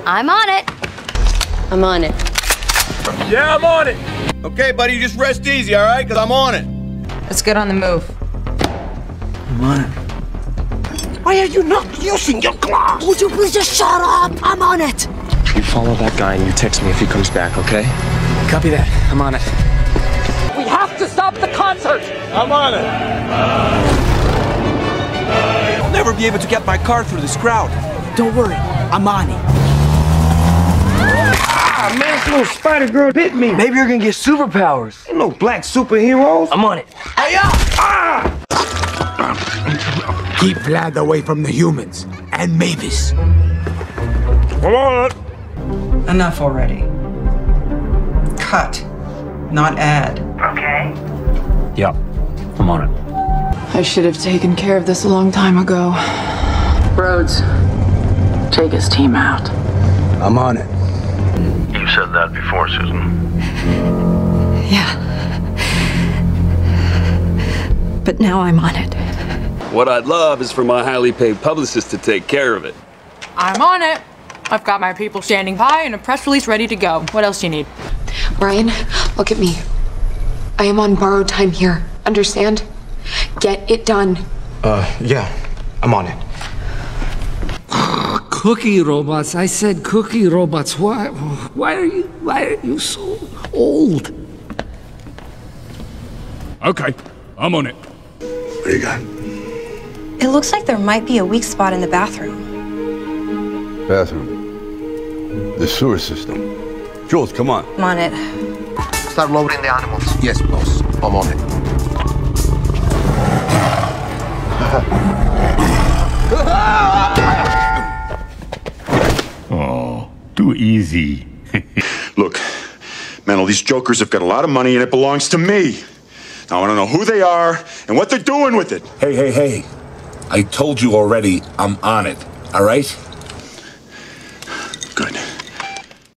I'm on it. I'm on it. Yeah, I'm on it. Okay, buddy, you just rest easy, all right? Because I'm on it. Let's get on the move. I'm on it. Why are you not using your claws? Would you please just shut up? I'm on it. You follow that guy and you text me if he comes back, okay? Copy that. I'm on it. We have to stop the concert. I'm on it. I'll never be able to get my car through this crowd. Don't worry, I'm on it. Ah, man, this little spider girl bit me. Maybe you're gonna get superpowers. Ain't no black superheroes. I'm on it. Hey, ah! Keep Vlad away from the humans and Mavis. I'm on it. Enough already. Cut, not add. Okay. Yeah, I'm on it. I should have taken care of this a long time ago. Rhodes, take his team out. I'm on it. You said that before, Susan. Yeah. But now I'm on it. What I'd love is for my highly paid publicist to take care of it. I'm on it. I've got my people standing by and a press release ready to go. What else do you need? Ryan, look at me. I am on borrowed time here. Understand? Get it done. Yeah, I'm on it. Cookie robots. I said cookie robots. Why are you so old? Okay, I'm on it. What do you got? It looks like there might be a weak spot in the bathroom. Bathroom. The sewer system. Jules, come on. I'm on it. Start loading the animals. Yes, boss. I'm on it. Oh, too easy. Look, man, all these jokers have got a lot of money and it belongs to me. Now, I want to know who they are and what they're doing with it. Hey. I told you already, I'm on it, all right?